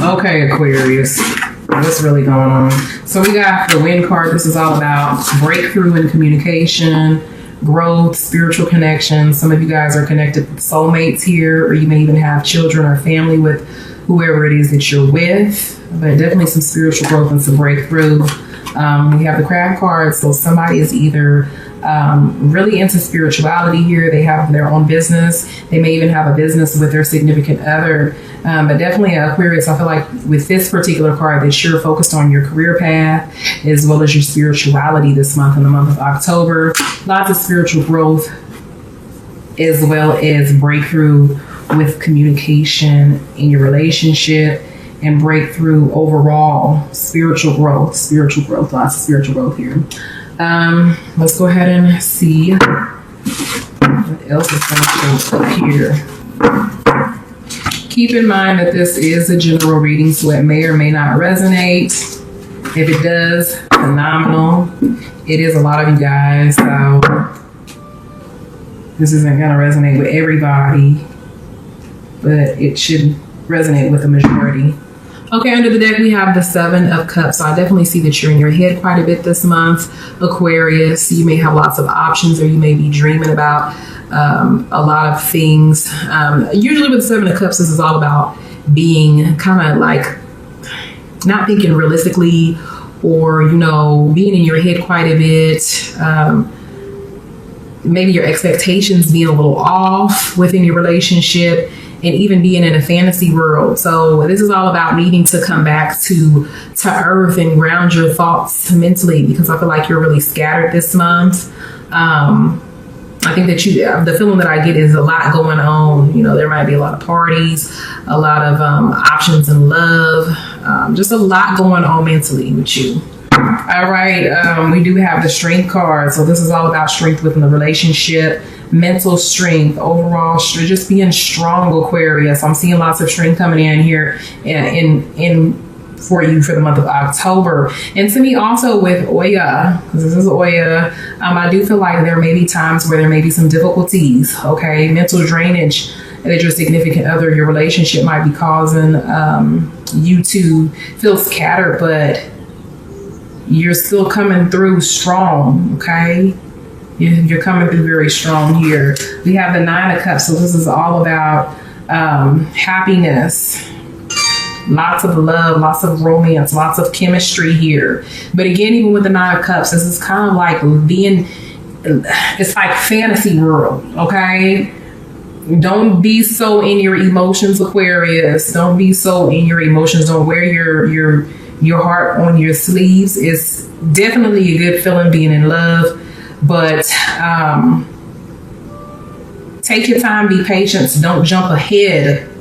Okay, Aquarius. What's really going on? So we got the Wind card. This is all about breakthrough in communication, growth, spiritual connection. Some of you guys are connected with soulmates here, or you may even have children or family with whoever it is that you're with. But definitely some spiritual growth and some breakthrough. We have the Crab card. So somebody is either really into spirituality here. They have their own business. They may even have a business with their significant other. But definitely Aquarius, I feel like with this particular card that you're focused on your career path as well as your spirituality this month, in the month of October. Lots of spiritual growth as well as breakthrough with communication in your relationship and breakthrough overall. Spiritual growth, lots of spiritual growth here. Let's go ahead and see what else is going to show up here. Keep in mind that this is a general reading, so it may or may not resonate. If it does, phenomenal. It is a lot of you guys, so this isn't going to resonate with everybody, but it should resonate with the majority. Okay, under the deck, we have the Seven of Cups. So I definitely see that you're in your head quite a bit this month, Aquarius. You may have lots of options, or you may be dreaming about a lot of things. Usually with the Seven of Cups, this is all about being kind of like not thinking realistically, or, you know, being in your head quite a bit. Maybe your expectations being a little off within your relationship, and even being in a fantasy world. So this is all about needing to come back to earth and ground your thoughts mentally, because I feel like you're really scattered this month. I think that the feeling that I get is a lot going on. You know, there might be a lot of parties, a lot of options in love, just a lot going on mentally with you. All right, we do have the Strength card. So this is all about strength within the relationship, mental strength, overall, just being strong, Aquarius. I'm seeing lots of strength coming in here in for you for the month of October. And to me also with Oya, because this is Oya, I do feel like there may be times where there may be some difficulties, okay? Mental drainage that your significant other, your relationship might be causing you to feel scattered, but you're still coming through strong, okay? You're coming through very strong here. We have the Nine of Cups, so this is all about happiness. Lots of love, lots of romance, lots of chemistry here. But again, even with the Nine of Cups, this is kind of like it's like fantasy world, okay? Don't be so in your emotions, Aquarius. Don't be so in your emotions. Don't wear your heart on your sleeves. It's definitely a good feeling being in love, but take your time, be patient. Don't jump ahead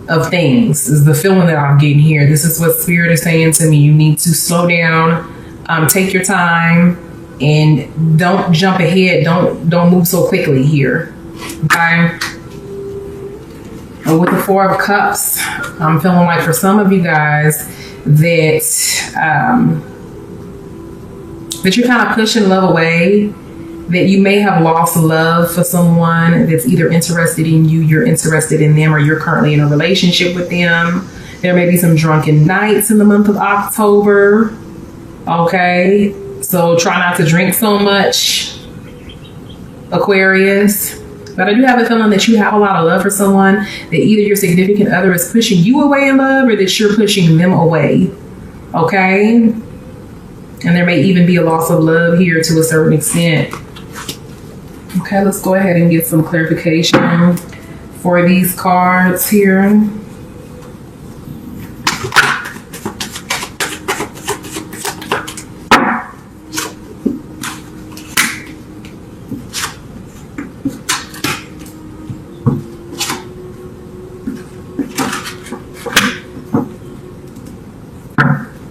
of things is the feeling that I'm getting here. This is what Spirit is saying to me. You need to slow down, take your time, and don't jump ahead. Don't move so quickly here. Okay. And with the Four of Cups, I'm feeling like for some of you guys that you're kind of pushing love away, that you may have lost love for someone that's either interested in you, you're interested in them, or you're currently in a relationship with them. There may be some drunken nights in the month of October. Okay, so try not to drink so much, Aquarius. But I do have a feeling that you have a lot of love for someone, that either your significant other is pushing you away in love, or that you're pushing them away. Okay, and there may even be a loss of love here to a certain extent. Okay, let's go ahead and get some clarification for these cards here.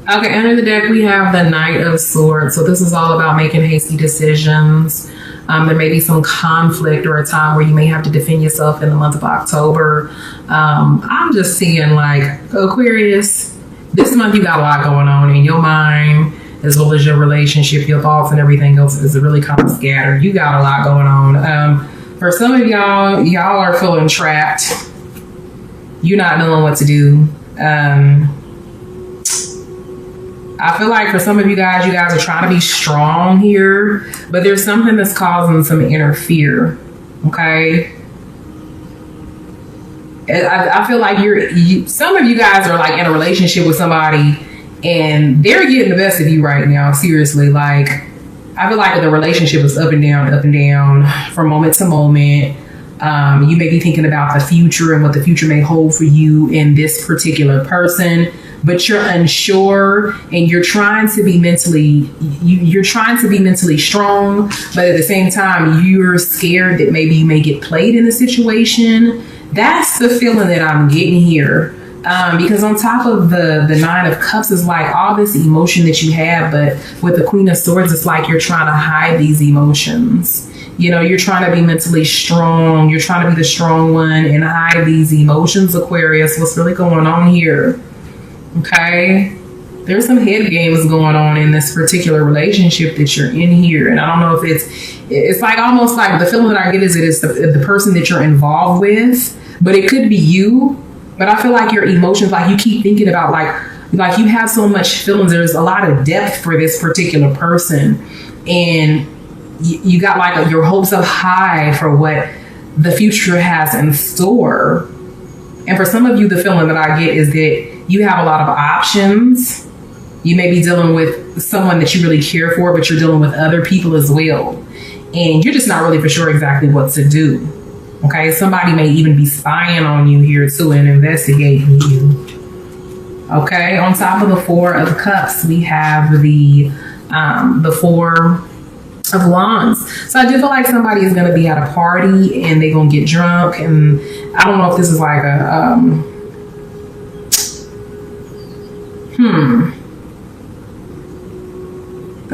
Okay, under the deck, we have the Knight of Swords. So this is all about making hasty decisions. There may be some conflict or a time where you may have to defend yourself in the month of October. I'm just seeing like Aquarius, this month you got a lot going on in your mind, as well as your relationship, your thoughts and everything else is really kind of scattered. You got a lot going on. For some of y'all are feeling trapped. You're not knowing what to do. I feel like for some of you guys are trying to be strong here, but there's something that's causing some inner fear. Okay. I feel like some of you guys are like in a relationship with somebody and they're getting the best of you right now. Seriously. Like, I feel like the relationship is up and down from moment to moment. You may be thinking about the future and what the future may hold for you in this particular person, but you're unsure and you're trying to be mentally strong, but at the same time, you're scared that maybe you may get played in the situation. That's the feeling that I'm getting here. Because on top of the Nine of Cups is like all this emotion that you have, but with the Queen of Swords, it's like you're trying to hide these emotions. You know, you're trying to be mentally strong. You're trying to be the strong one and hide these emotions, Aquarius. What's really going on here? Okay. There's some head games going on in this particular relationship that you're in here. And I don't know if it's like almost like the feeling that I get is it is the person that you're involved with, but it could be you. But I feel like your emotions, like you keep thinking about like you have so much feelings. There's a lot of depth for this particular person. And you got like your hopes up high for what the future has in store. And for some of you, the feeling that I get is that you have a lot of options. You may be dealing with someone that you really care for, but you're dealing with other people as well. And you're just not really for sure exactly what to do. Okay, somebody may even be spying on you here too and investigating you. Okay, on top of the Four of Cups, we have the Four of Wands. So I do feel like somebody is going to be at a party and they're going to get drunk. And I don't know if this is like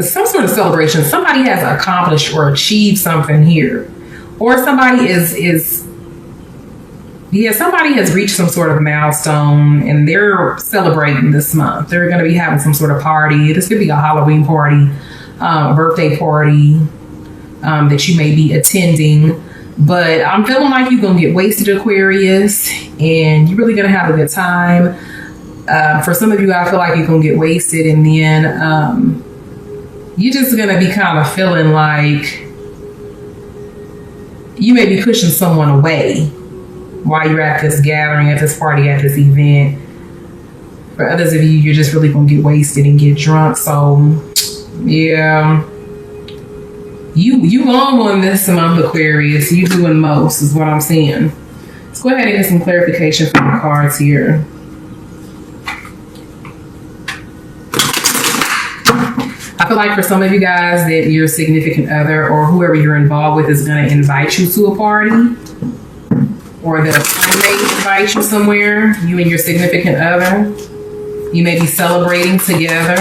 some sort of celebration. Somebody has accomplished or achieved something here. Or somebody somebody has reached some sort of milestone and they're celebrating this month. They're going to be having some sort of party. This could be a Halloween party, a birthday party that you may be attending. But I'm feeling like you're going to get wasted, Aquarius, and you're really going to have a good time. For some of you, I feel like you're going to get wasted and then you're just going to be kind of feeling like you may be pushing someone away while you're at this gathering, at this party, at this event. For others of you, you're just really going to get wasted and get drunk. So, yeah. You on this month, Aquarius. You doing most is what I'm saying. Let's go ahead and get some clarification from the cards here. I feel like for some of you guys that your significant other or whoever you're involved with is going to invite you to a party, or that a friend may invite you somewhere, you and your significant other. You may be celebrating together.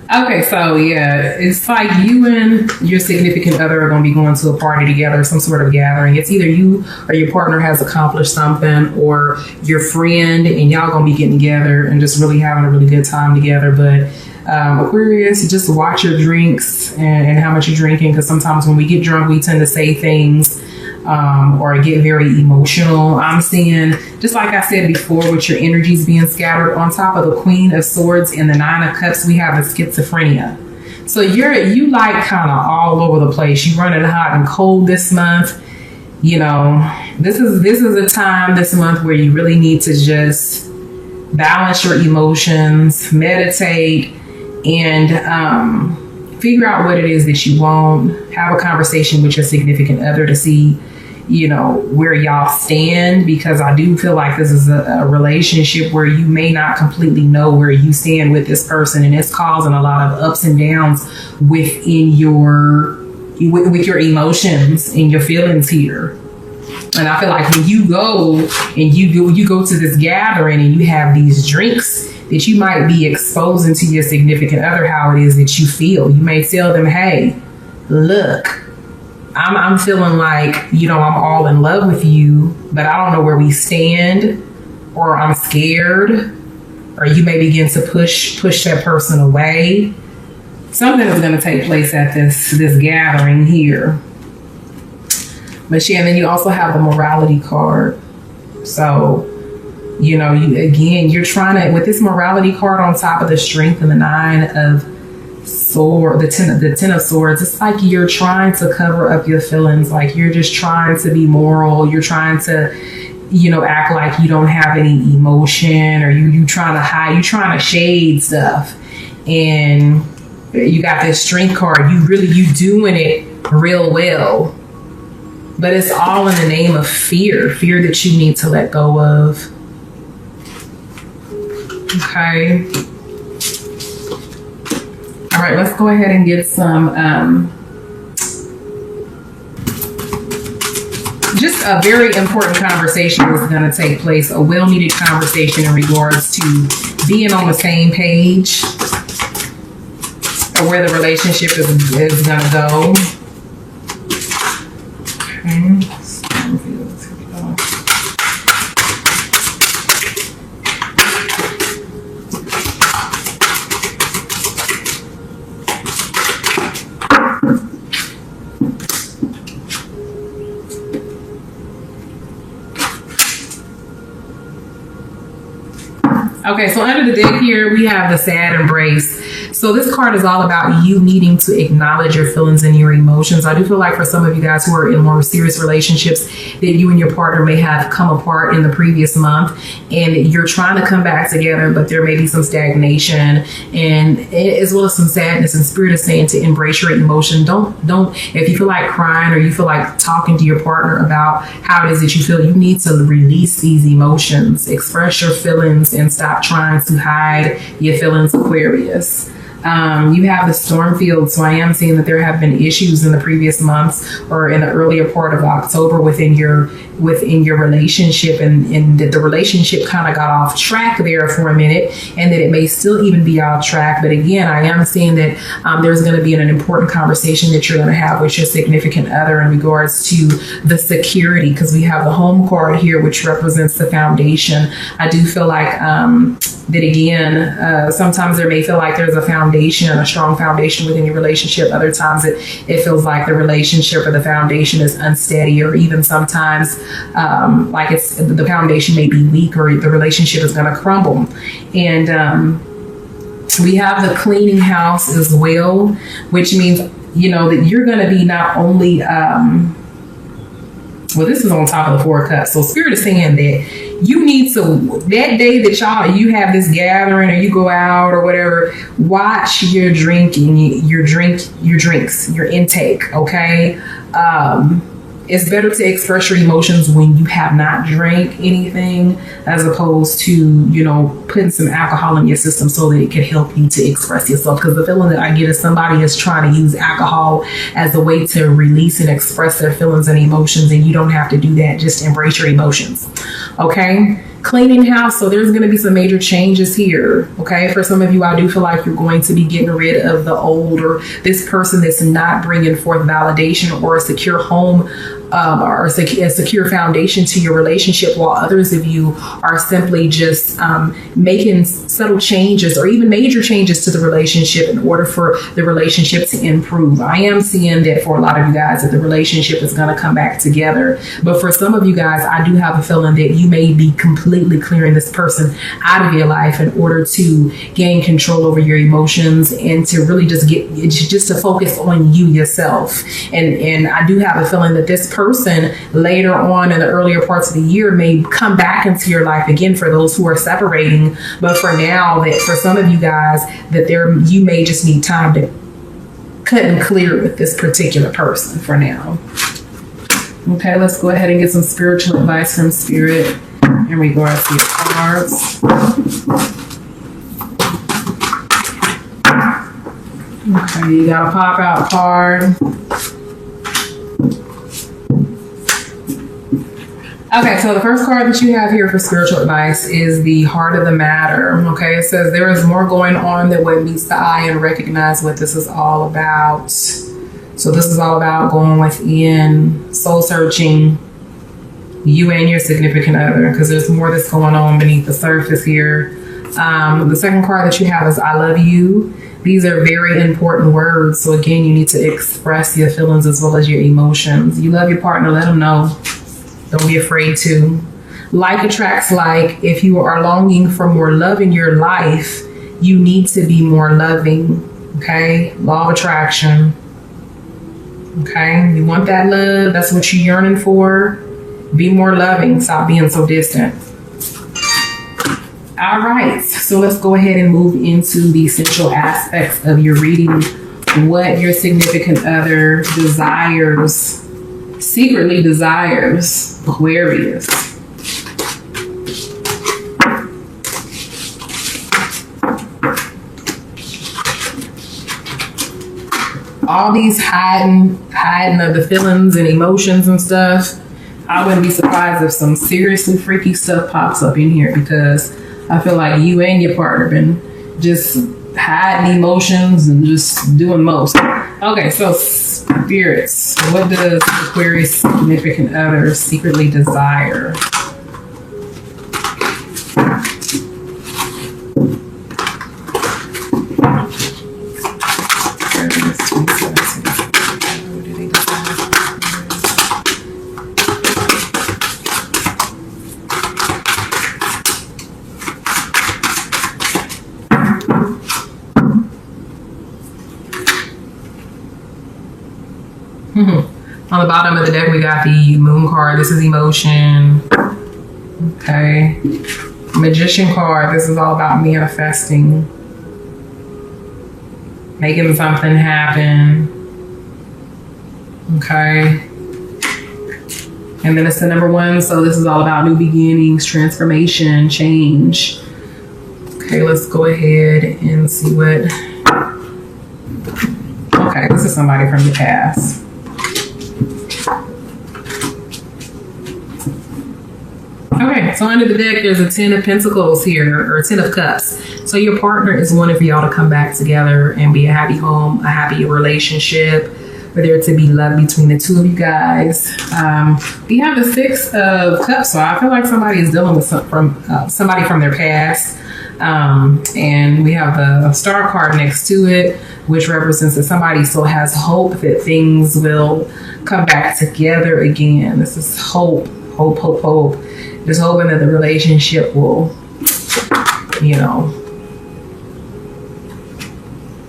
Okay, so yeah, it's like you and your significant other are going to be going to a party together, some sort of gathering. It's either you or your partner has accomplished something, or your friend, and y'all going to be getting together and just really having a really good time together. But Aquarius, just watch your drinks and how much you're drinking, because sometimes when we get drunk, we tend to say things or get very emotional. I'm seeing, just like I said before, with your energies being scattered, on top of the Queen of Swords and the Nine of Cups, we have the schizophrenia. So you like kind of all over the place. You're running hot and cold this month. You know, this is a time this month where you really need to just balance your emotions, meditate, and figure out what it is that you want. Have a conversation with your significant other to see, you know, where y'all stand, because I do feel like this is a relationship where you may not completely know where you stand with this person, and it's causing a lot of ups and downs within with your emotions and your feelings here. And I feel like when you go and you go to this gathering and you have these drinks that you might be exposing to your significant other how it is that you feel. You may tell them, hey, look, I'm feeling like, you know, I'm all in love with you, but I don't know where we stand, or I'm scared, or you may begin to push that person away. Something is going to take place at this gathering here. But yeah, and then you also have the morality card. So, you know, you're trying to, with this morality card on top of the strength and the 9 of sword, the 10 of swords, it's like you're trying to cover up your feelings. Like you're just trying to be moral. You're trying to, you know, act like you don't have any emotion, or you trying to hide, you trying to shade stuff. And you got this strength card. You doing it real well, but it's all in the name of fear that you need to let go of. Okay. All right, let's go ahead and get some, just a very important conversation is going to take place, a well-needed conversation in regards to being on the same page, or where the relationship is going to go. Okay. Okay, so under the deck here, we have the sad embrace. So this card is all about you needing to acknowledge your feelings and your emotions. I do feel like for some of you guys who are in more serious relationships, that you and your partner may have come apart in the previous month, and you're trying to come back together, but there may be some stagnation, and as well as some sadness. And Spirit is saying to embrace your emotion. Don't, if you feel like crying, or you feel like talking to your partner about how it is that you feel, you need to release these emotions, express your feelings, and stop trying to hide your feelings, Aquarius. You have the storm field, so I am seeing that there have been issues in the previous months, or in the earlier part of October within your relationship, and that the relationship kind of got off track there for a minute, and that it may still even be off track. But again, I am seeing that there's going to be an important conversation that you're going to have with your significant other in regards to the security, because we have the home card here, which represents the foundation. I do feel like that again, sometimes there may feel like there's a foundation, a strong foundation within your relationship. Other times it feels like the relationship or the foundation is unsteady, or even sometimes like the foundation may be weak, or the relationship is going to crumble. And we have the cleaning house as well, which means, you know, that you're going to be not only well, this is on top of the 4 cups. So Spirit is saying that you need to, that day that you have this gathering, or you go out or whatever, watch your drinking, your drinks, your intake. Okay. It's better to express your emotions when you have not drank anything, as opposed to, you know, putting some alcohol in your system so that it can help you to express yourself. Because the feeling that I get is somebody is trying to use alcohol as a way to release and express their feelings and emotions, and you don't have to do that. Just embrace your emotions. Okay. Cleaning house. So there's going to be some major changes here. Okay. For some of you, I do feel like you're going to be getting rid of the old, or this person that's not bringing forth validation or a secure home, or a secure foundation to your relationship, while others of you are simply just making subtle changes or even major changes to the relationship in order for the relationship to improve. I am seeing that for a lot of you guys, that the relationship is going to come back together. But for some of you guys, I do have a feeling that you may be completely clearing this person out of your life in order to gain control over your emotions, and to really just to focus on you yourself. And I do have a feeling that this person later on in the earlier parts of the year may come back into your life again, for those who are separating. But for now, that for some of you guys, that you may just need time to cut and clear with this particular person for now. Okay, let's go ahead and get some spiritual advice from Spirit in regards to your cards. Okay, you got a pop out card. Okay, so the first card that you have here for spiritual advice is the heart of the matter. Okay, it says there is more going on than what meets the eye, and recognize what this is all about. So this is all about going within, soul searching, you and your significant other, because there's more that's going on beneath the surface here. The second card that you have is I love you. These are very important words. So again, you need to express your feelings as well as your emotions. You love your partner, let them know. Don't be afraid to. Like attracts like. If you are longing for more love in your life, you need to be more loving. Okay? Law of attraction. Okay? You want that love. That's what you're yearning for. Be more loving. Stop being so distant. All right. So let's go ahead and move into the essential aspects of your reading. What your significant other desires, secretly desires, Aquarius. All these hiding of the feelings and emotions and stuff. I wouldn't be surprised if some seriously freaky stuff pops up in here, because I feel like you and your partner been just hiding emotions and just doing most. Okay, so spirits. What does Aquarius significant other secretly desire? On the bottom of the deck, we got the moon card. This is emotion. Okay. Magician card. This is all about manifesting. Making something happen. Okay. And then it's the number 1. So this is all about new beginnings, transformation, change. Okay, let's go ahead and see what... Okay, this is somebody from the past. Okay, so under the deck, there's a 10 of Pentacles here, or 10 of Cups. So your partner is wanting for y'all to come back together and be a happy home, a happy relationship, for there to be love between the two of you guys. We have the 6 of Cups, so I feel like somebody is dealing with somebody from their past. And we have the Star card next to it, which represents that somebody still has hope that things will come back together again. This is hope, hope, hope, hope. Just hoping that the relationship will,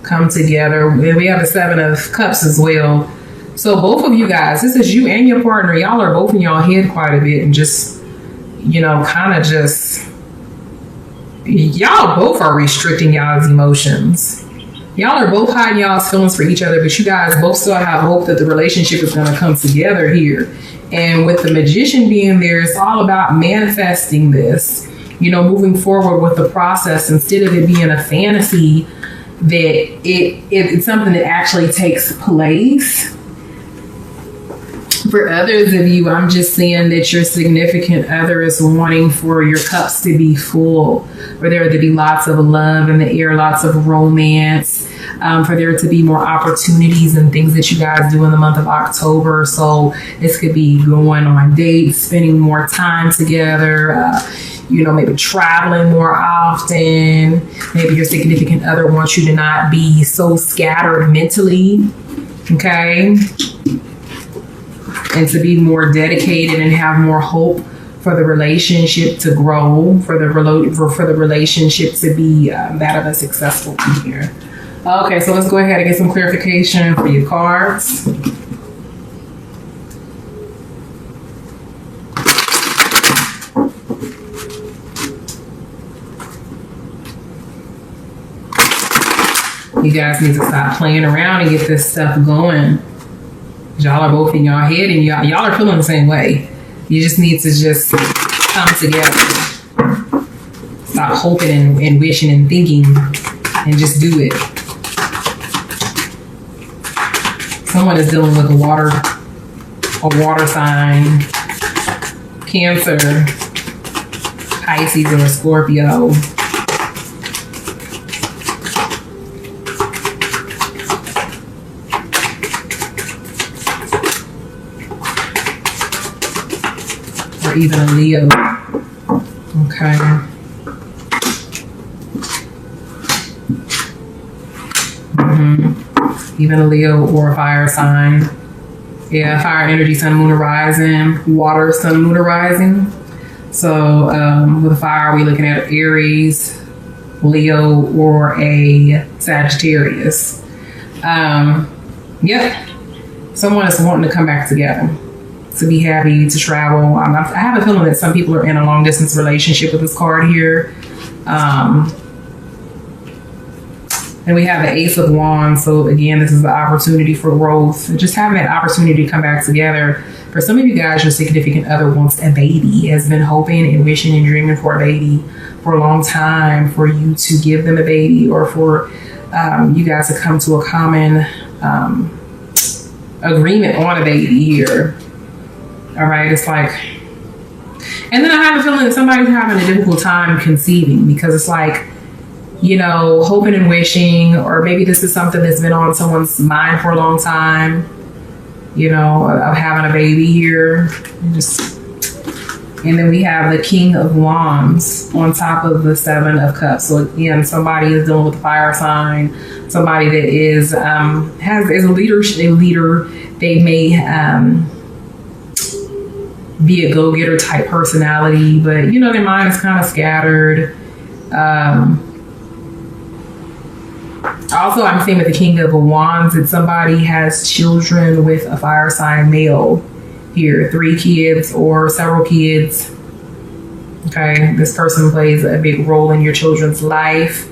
come together. We have the 7 of Cups as well. So both of you guys, this is you and your partner. Y'all are both in y'all head quite a bit, and just, kind of just, y'all both are restricting y'all's emotions. Y'all are both hiding y'all's feelings for each other, but you guys both still have hope that the relationship is going to come together here. And with the Magician being there, it's all about manifesting this, moving forward with the process instead of it being a fantasy, that it's something that actually takes place. For others of you, I'm just saying that your significant other is wanting for your cups to be full, for there to be lots of love in the air, lots of romance, for there to be more opportunities and things that you guys do in the month of October. So this could be going on dates, spending more time together, maybe traveling more often. Maybe your significant other wants you to not be so scattered mentally, okay? And to be more dedicated and have more hope for the relationship to grow, for the relationship to be that of a successful year. Okay, so let's go ahead and get some clarification for your cards. You guys need to stop playing around and get this stuff going. Y'all are both in your head, and y'all are feeling the same way. You just need to just come together. Stop hoping and wishing and thinking, and just do it. Someone is dealing with a water sign, Cancer, Pisces, or Scorpio. Or even a Leo. Okay. Even a Leo or a fire sign. Yeah, fire energy, sun, moon, or rising. Water, sun, moon, or rising. So with a fire, we're looking at Aries, Leo, or a Sagittarius. Yep. Someone is wanting to come back together, to be happy, to travel. I have a feeling that some people are in a long distance relationship with this card here. And we have the Ace of Wands. So again, this is the opportunity for growth. Just having that opportunity to come back together. For some of you guys, your significant other wants a baby, has been hoping and wishing and dreaming for a baby for a long time, for you to give them a baby, or for you guys to come to a common agreement on a baby here. All right, it's like, and then I have a feeling that somebody's having a difficult time conceiving, because it's like, you know, hoping and wishing, or maybe this is something that's been on someone's mind for a long time, you know, of having a baby here. And then we have the King of Wands on top of the Seven of Cups. So again, somebody is dealing with a fire sign, somebody that is is a leader. They may be a go-getter type personality, but you know, their mind is kind of scattered. Also, I'm seeing with the King of Wands that somebody has children with a fire sign male here, 3 kids or several kids. Okay, this person plays a big role in your children's life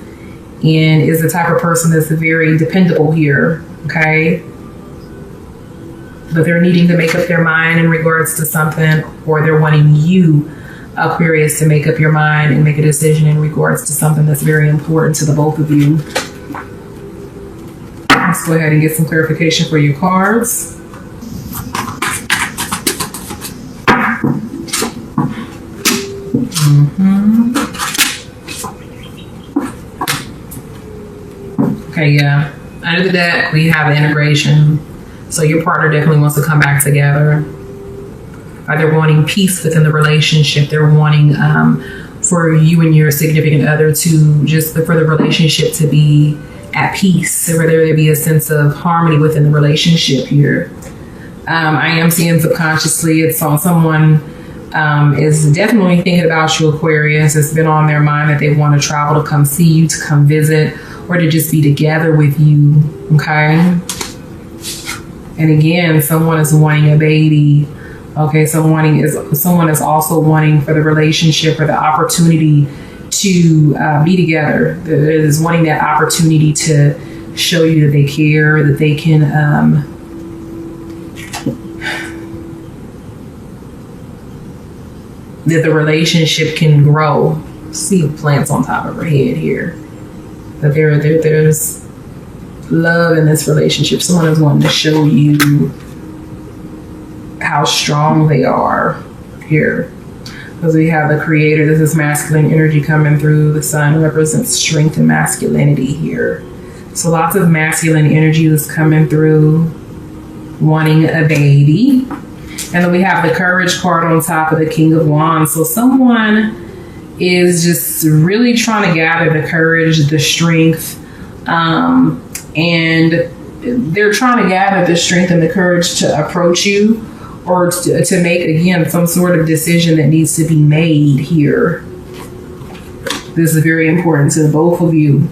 and is the type of person that's very dependable here. Okay, but they're needing to make up their mind in regards to something, or they're wanting you, Aquarius, to make up your mind and make a decision in regards to something that's very important to the both of you. Let's go ahead and get some clarification for your cards. Okay, yeah. Under the deck, we have integration. So your partner definitely wants to come back together. They're wanting peace within the relationship. They're wanting for you and your significant other to just for the relationship to be at peace, or there be a sense of harmony within the relationship here. I am seeing subconsciously it's on someone is definitely thinking about you, Aquarius. It's been on their mind that they want to travel to come see you, to come visit, or to just be together with you. Okay. And again, someone is wanting a baby. Okay, someone is also wanting for the relationship or the opportunity to be together. Is wanting that opportunity to show you that they care, that they can that the relationship can grow. See plants on top of her head here. That there's love in this relationship. Someone is wanting to show you how strong they are here. Because we have the Creator. This is masculine energy coming through. The Sun represents strength and masculinity here. So lots of masculine energy is coming through, wanting a baby. And then we have the Courage card on top of the King of Wands. So someone is just really trying to gather the courage, the strength, and they're trying to gather the strength and the courage to approach you, or to make, again, some sort of decision that needs to be made here. This is very important to both of you.